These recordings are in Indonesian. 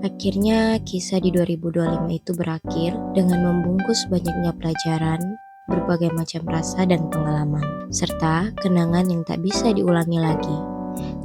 Akhirnya kisah di 2025 itu berakhir dengan membungkus banyaknya pelajaran, berbagai macam rasa dan pengalaman, serta kenangan yang tak bisa diulangi lagi.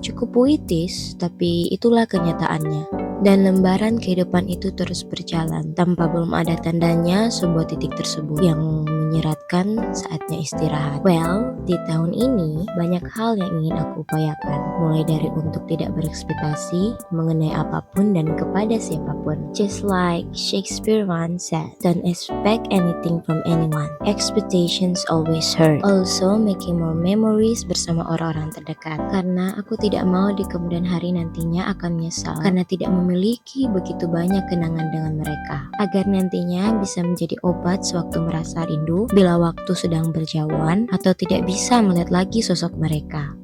Cukup puitis, tapi itulah kenyataannya. Dan lembaran kehidupan itu terus berjalan tanpa belum ada tandanya sebuah titik tersebut yang menyeratkan saatnya istirahat. Well, di tahun ini banyak hal yang ingin aku upayakan, mulai dari untuk tidak berekspektasi mengenai apapun dan kepada siapapun. Just like Shakespeare once said, don't expect anything from anyone. Expectations always hurt. Also, making more memories bersama orang-orang terdekat. Karena aku tidak mau di kemudian hari nantinya akan menyesal karena tidak memiliki begitu banyak kenangan dengan mereka. Agar nantinya bisa menjadi obat sewaktu merasa rindu bila waktu sedang berjauhan atau tidak bisa melihat lagi sosok mereka.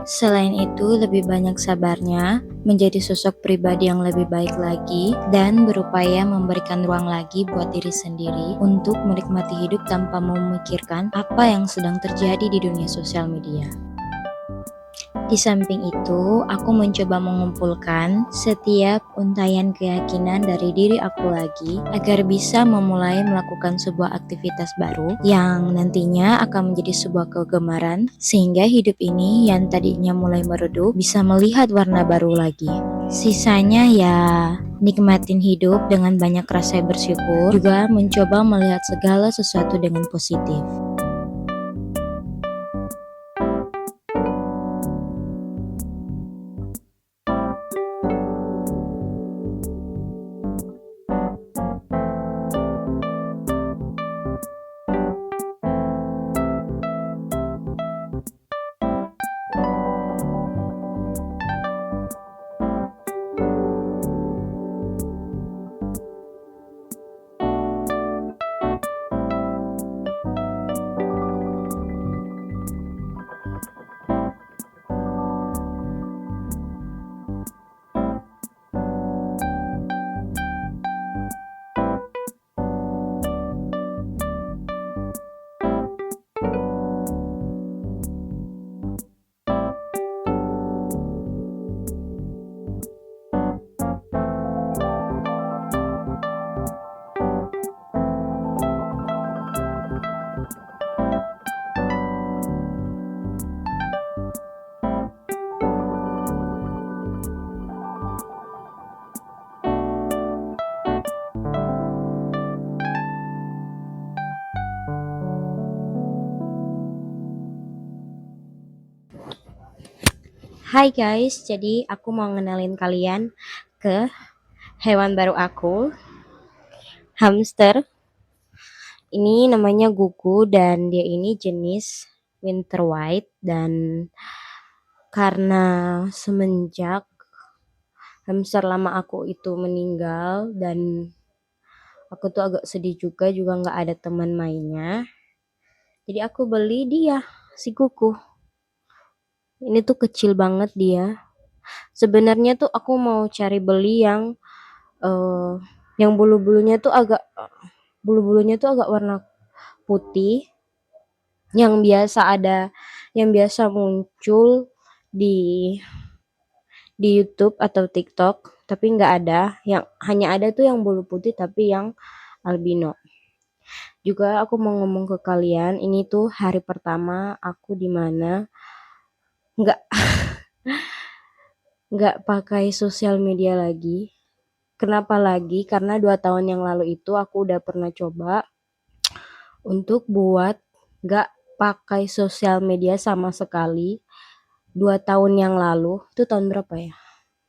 Selain itu, lebih banyak sabarnya, menjadi sosok pribadi yang lebih baik lagi, dan berupaya memberikan ruang lagi buat diri sendiri untuk menikmati hidup tanpa memikirkan apa yang sedang terjadi di dunia sosial media. Di samping itu, aku mencoba mengumpulkan setiap untayan keyakinan dari diri aku lagi agar bisa memulai melakukan sebuah aktivitas baru yang nantinya akan menjadi sebuah kegemaran sehingga hidup ini yang tadinya mulai meredup bisa melihat warna baru lagi. Sisanya ya nikmatin hidup dengan banyak rasa bersyukur, juga mencoba melihat segala sesuatu dengan positif. Hai guys, jadi aku mau ngenalin kalian ke hewan baru aku, hamster. Ini namanya Gugu dan dia ini jenis winter white, dan karena semenjak hamster lama aku itu meninggal dan aku tuh agak sedih juga nggak ada teman mainnya. Jadi aku beli dia, si Gugu. Ini tuh kecil banget dia. Sebenarnya tuh aku mau cari beli eh, yang bulu-bulunya tuh agak warna putih, yang biasa muncul di YouTube atau TikTok, tapi nggak ada. Yang hanya ada tuh yang bulu putih tapi yang albino. Juga aku mau ngomong ke kalian, ini tuh hari pertama aku di mana nggak nggak pakai sosial media lagi. Kenapa lagi? Karena 2 tahun yang lalu itu aku udah pernah coba untuk buat nggak pakai sosial media sama sekali. 2 tahun yang lalu, itu tahun berapa ya?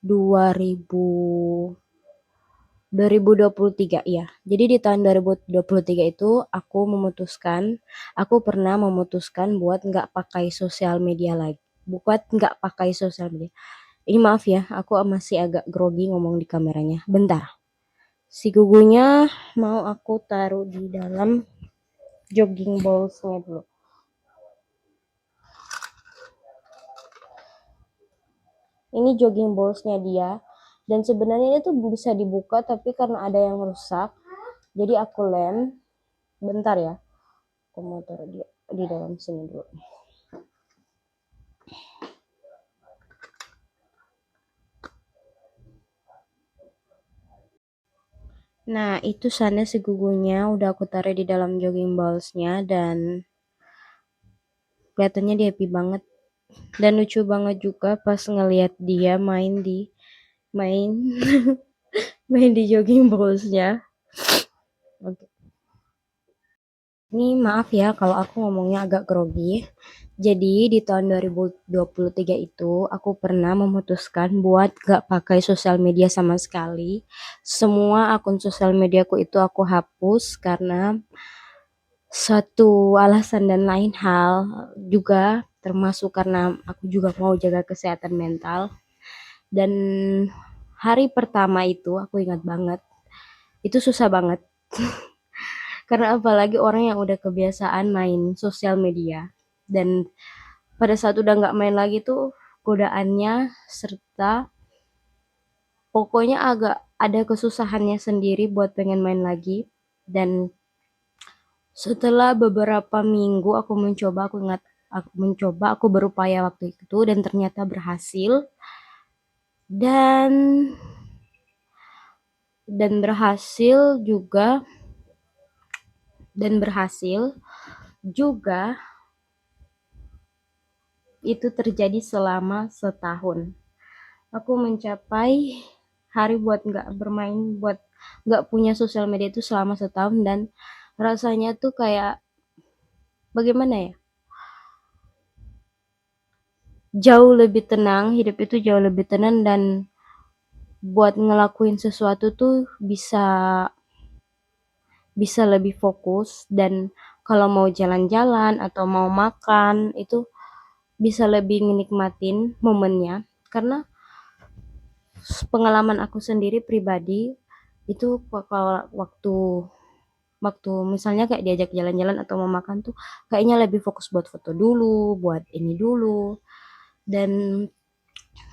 2023 ya. Jadi di tahun 2023 itu aku pernah memutuskan buat nggak pakai sosial media lagi. Buat nggak pakai sosial media. Ini maaf ya, aku masih agak grogi ngomong di kameranya. Bentar. Si gugunya mau aku taruh di dalam jogging balls-nya dulu. Ini jogging balls-nya dia. Dan sebenarnya ini tuh bisa dibuka tapi karena ada yang rusak, jadi aku lem. Bentar ya. Aku mau taruh dia di dalam sini dulu. Nah, itu sana segugunya udah aku taruh di dalam jogging ballsnya dan kelihatannya dia happy banget. Dan lucu banget juga pas ngelihat dia main main di jogging ballsnya. Oke. Ini maaf ya kalau aku ngomongnya agak grogi. Jadi di tahun 2023 itu aku pernah memutuskan buat gak pakai sosial media sama sekali. Semua akun sosial mediaku itu aku hapus karena satu alasan dan lain hal juga termasuk karena aku juga mau jaga kesehatan mental. Dan hari pertama itu aku ingat banget, itu susah banget. Karena apalagi orang yang udah kebiasaan main sosial media. Dan pada saat udah nggak main lagi tuh godaannya serta pokoknya agak ada kesusahannya sendiri buat pengen main lagi. Dan setelah beberapa minggu aku berupaya waktu itu dan ternyata berhasil. Dan berhasil juga dan berhasil juga itu terjadi selama setahun. Aku mencapai hari buat nggak punya sosial media itu selama setahun dan rasanya tuh kayak bagaimana ya? Jauh lebih tenang, hidup itu jauh lebih tenang dan buat ngelakuin sesuatu tuh bisa lebih fokus dan kalau mau jalan-jalan atau mau makan itu bisa lebih menikmatin momennya karena pengalaman aku sendiri pribadi itu kalau waktu waktu misalnya kayak diajak jalan-jalan atau mau makan tuh kayaknya lebih fokus buat foto dulu, buat ini dulu dan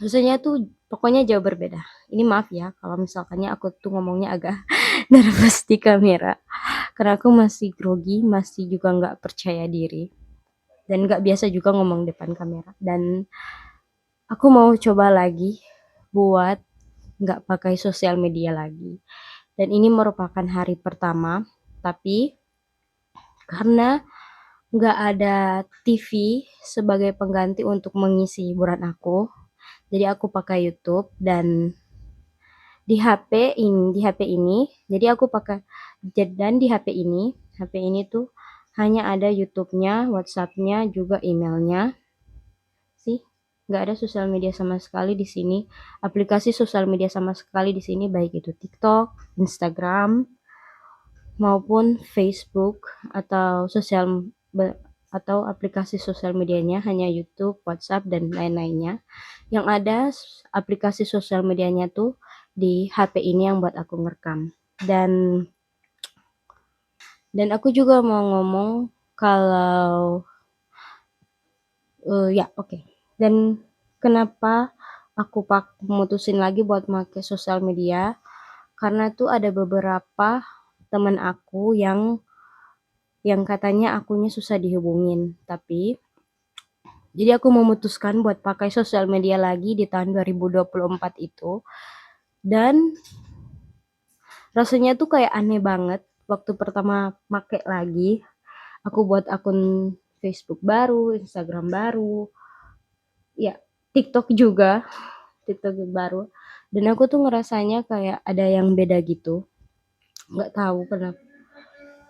rasanya tuh pokoknya jauh berbeda. Ini maaf ya kalau misalkannya aku tuh ngomongnya agak nervous di kamera karena aku masih grogi, masih juga nggak percaya diri dan nggak biasa juga ngomong depan kamera dan aku mau coba lagi buat nggak pakai sosial media lagi. Dan ini merupakan hari pertama, tapi karena nggak ada TV sebagai pengganti untuk mengisi hiburan aku, jadi aku pakai YouTube dan di HP ini, jadi aku pakai dan di HP ini tuh hanya ada YouTube-nya, WhatsApp-nya, juga emailnya sih. Nggak ada sosial media sama sekali di sini. Aplikasi sosial media sama sekali di sini baik itu TikTok, Instagram, maupun Facebook atau atau aplikasi sosial medianya hanya YouTube, WhatsApp dan lain-lainnya. Yang ada aplikasi sosial medianya tuh di HP ini yang buat aku ngerekam. Dan dan aku juga mau ngomong kalau ya oke. Dan kenapa aku mutusin lagi buat pakai sosial media? Karena tuh ada beberapa teman aku yang katanya akunya susah dihubungin. Tapi jadi aku memutuskan buat pakai sosial media lagi di tahun 2024 itu. Dan rasanya tuh kayak aneh banget waktu pertama pakai lagi. Aku buat akun Facebook baru, Instagram baru, ya TikTok juga, TikTok baru. Dan aku tuh ngerasanya kayak ada yang beda gitu. Nggak tahu kenapa.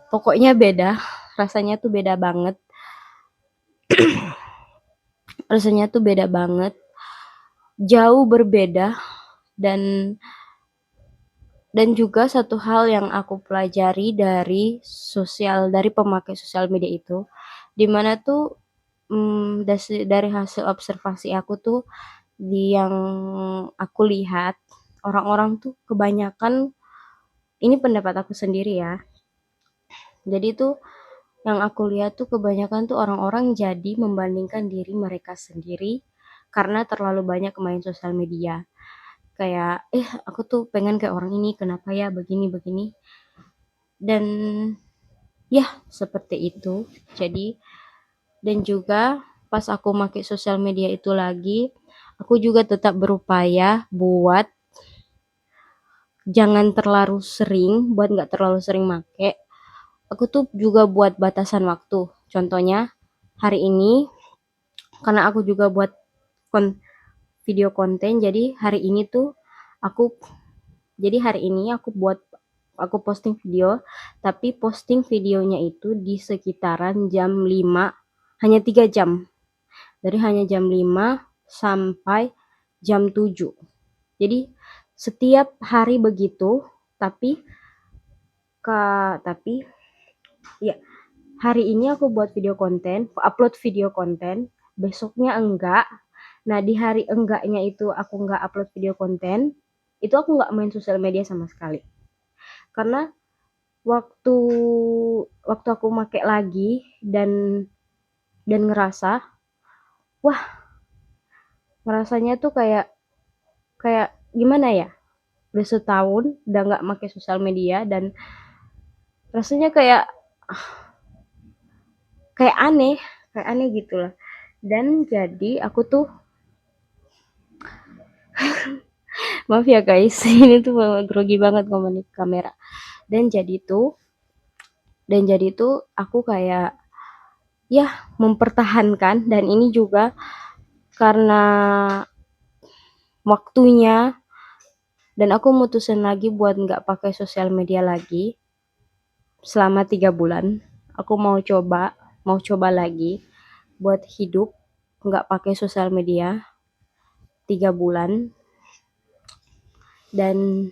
Pokoknya beda. Rasanya tuh beda banget. Rasanya tuh beda banget. Jauh berbeda dan juga satu hal yang aku pelajari dari pemakai sosial media itu, dimana tuh dari hasil observasi aku tuh yang aku lihat orang-orang tuh kebanyakan ini pendapat aku sendiri ya. Jadi tuh yang aku lihat tuh kebanyakan tuh orang-orang jadi membandingkan diri mereka sendiri karena terlalu banyak main sosial media. Kayak, aku tuh pengen kayak orang ini, kenapa ya begini-begini. Dan ya seperti itu. Jadi dan juga pas aku pakai sosial media itu lagi, aku juga tetap berupaya buat jangan terlalu sering, buat nggak terlalu sering make. Aku tuh juga buat batasan waktu. Contohnya hari ini karena aku juga buat video konten, jadi hari ini tuh aku aku posting video, tapi posting videonya itu di sekitaran jam 5, hanya 3 jam. Dari hanya jam 5 sampai jam 7. Jadi setiap hari begitu, tapi tapi ya hari ini aku buat video konten, upload video konten, besoknya enggak. Nah, di hari enggaknya itu aku enggak upload video konten, itu aku enggak main sosial media sama sekali. Karena waktu waktu aku make lagi dan ngerasa, wah, ngerasanya tuh kayak kayak gimana ya? Udah setahun udah nggak make sosial media dan rasanya kayak aneh, kayak aneh gitu lah. Dan jadi aku tuh maaf ya guys, ini tuh grogi banget ngomong di kamera. Dan jadi tuh aku kayak ya mempertahankan, dan ini juga karena waktunya, dan aku mutusin lagi buat nggak pakai sosial media lagi selama 3 bulan. Aku mau coba lagi buat hidup nggak pakai sosial media 3 bulan. Dan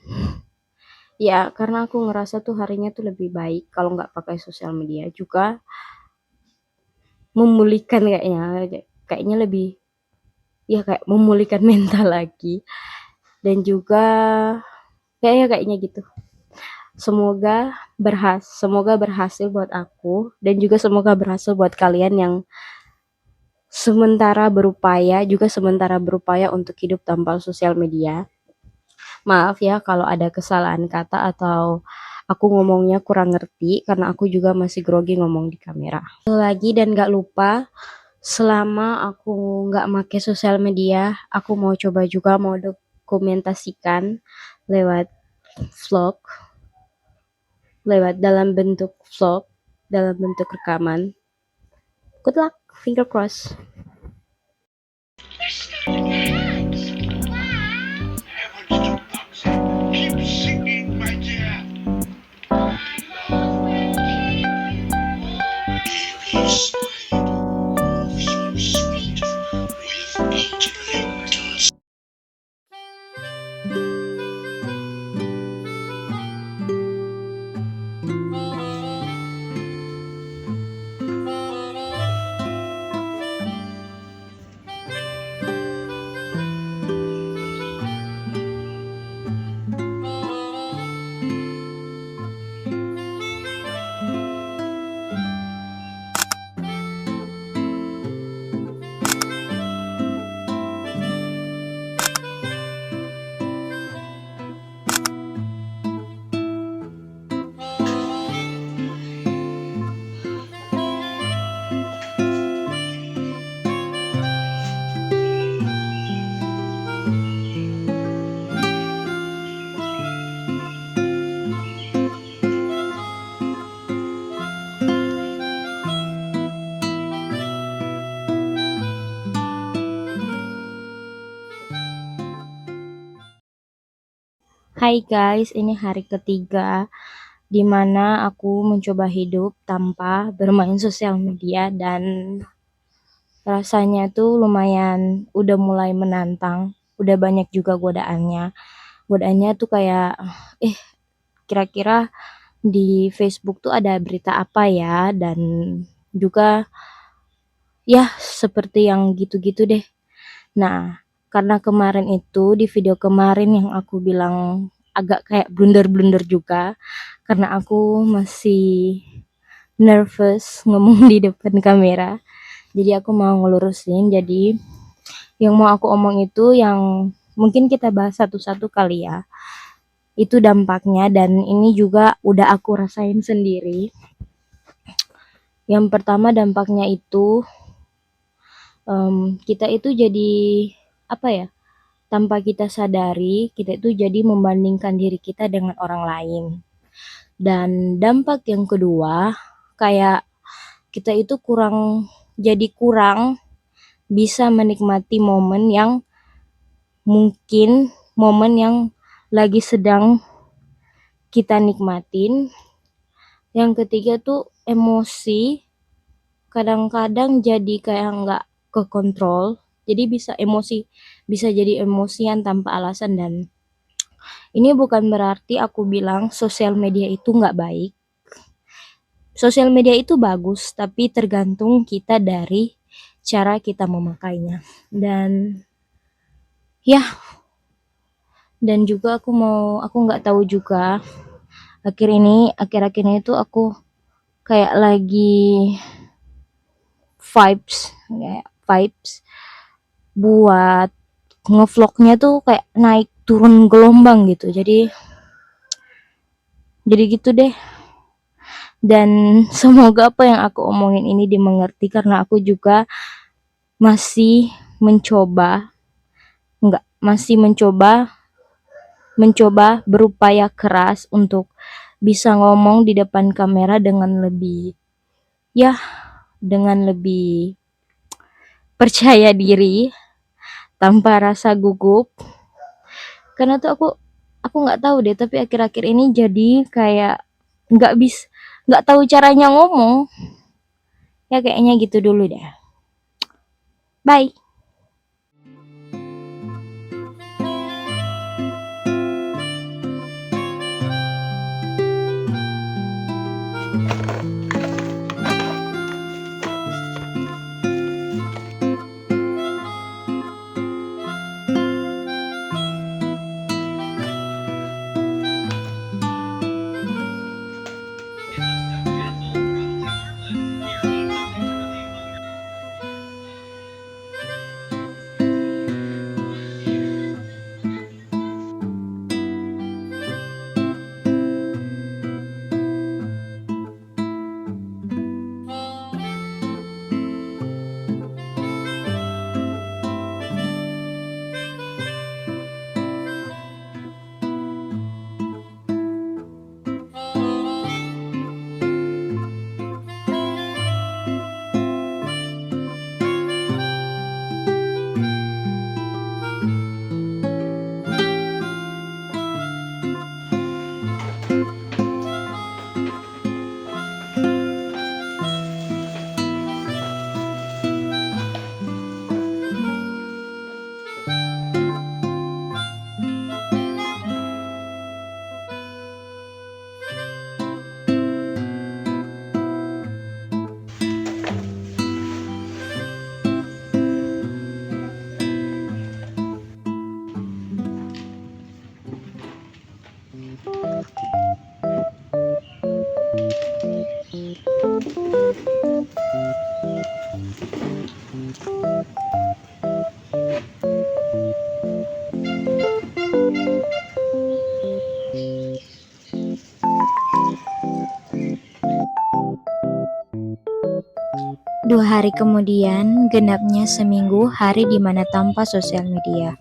ya karena aku ngerasa tuh harinya tuh lebih baik kalau nggak pakai sosial media, juga memulihkan kayaknya lebih ya kayak memulihkan mental lagi. Dan juga kayaknya gitu. Semoga berhasil buat aku, dan juga semoga berhasil buat kalian yang sementara berupaya untuk hidup tanpa sosial media. Maaf ya kalau ada kesalahan kata atau aku ngomongnya kurang ngerti, karena aku juga masih grogi ngomong di kamera. Lagi dan gak lupa, selama aku nggak make sosial media, aku mau coba juga mau dokumentasikan lewat vlog, dalam bentuk rekaman. Good luck, finger cross. Hai guys, ini hari ketiga di mana aku mencoba hidup tanpa bermain sosial media, dan rasanya tuh lumayan udah mulai menantang, udah banyak juga godaannya. Godaannya tuh kayak, kira-kira di Facebook tuh ada berita apa ya, dan juga ya seperti yang gitu-gitu deh. Nah, karena kemarin itu di video kemarin yang aku bilang agak kayak blunder-blunder juga, karena aku masih nervous ngomong di depan kamera. Jadi aku mau ngelurusin. Jadi yang mau aku omong itu yang mungkin kita bahas satu-satu kali ya. Itu dampaknya, dan ini juga udah aku rasain sendiri. Yang pertama dampaknya itu kita itu jadi apa ya? tanpa kita sadari, kita itu jadi membandingkan diri kita dengan orang lain. Dan dampak yang kedua, kayak kita itu kurang bisa menikmati momen yang lagi sedang kita nikmatin. Yang ketiga tuh emosi, kadang-kadang jadi kayak nggak kekontrol, jadi bisa jadi emosian tanpa alasan. Dan ini bukan berarti aku bilang sosial media itu nggak baik. Sosial media itu bagus, tapi tergantung kita dari cara kita memakainya. Dan juga aku nggak tahu juga, akhir-akhir ini tuh aku kayak lagi vibes buat ngevlognya tuh kayak naik turun gelombang gitu. Jadi gitu deh. Dan semoga apa yang aku omongin ini dimengerti, karena aku juga masih mencoba berupaya keras untuk bisa ngomong di depan kamera dengan lebih percaya diri tanpa rasa gugup. Karena tuh aku nggak tahu deh, tapi akhir-akhir ini jadi kayak nggak tahu caranya ngomong. Ya kayaknya gitu dulu deh. Bye. Dua hari kemudian, genapnya seminggu hari dimana tanpa sosial media.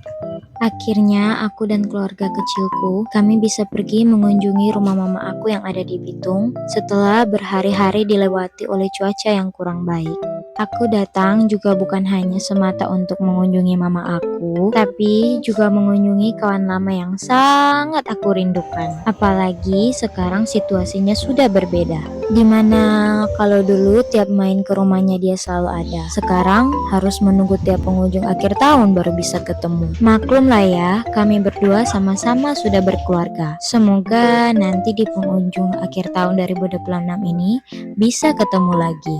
Akhirnya aku dan keluarga kecilku, kami bisa pergi mengunjungi rumah mama aku yang ada di Bitung setelah berhari-hari dilewati oleh cuaca yang kurang baik. Aku datang juga bukan hanya semata untuk mengunjungi mama aku, tapi juga mengunjungi kawan lama yang sangat aku rindukan. Apalagi sekarang situasinya sudah berbeda, dimana kalau dulu tiap main ke rumahnya dia selalu ada. Sekarang harus menunggu tiap pengunjung akhir tahun baru bisa ketemu. Maklum lah ya, kami berdua sama-sama sudah berkeluarga. Semoga nanti di pengunjung akhir tahun 2026 ini bisa ketemu lagi.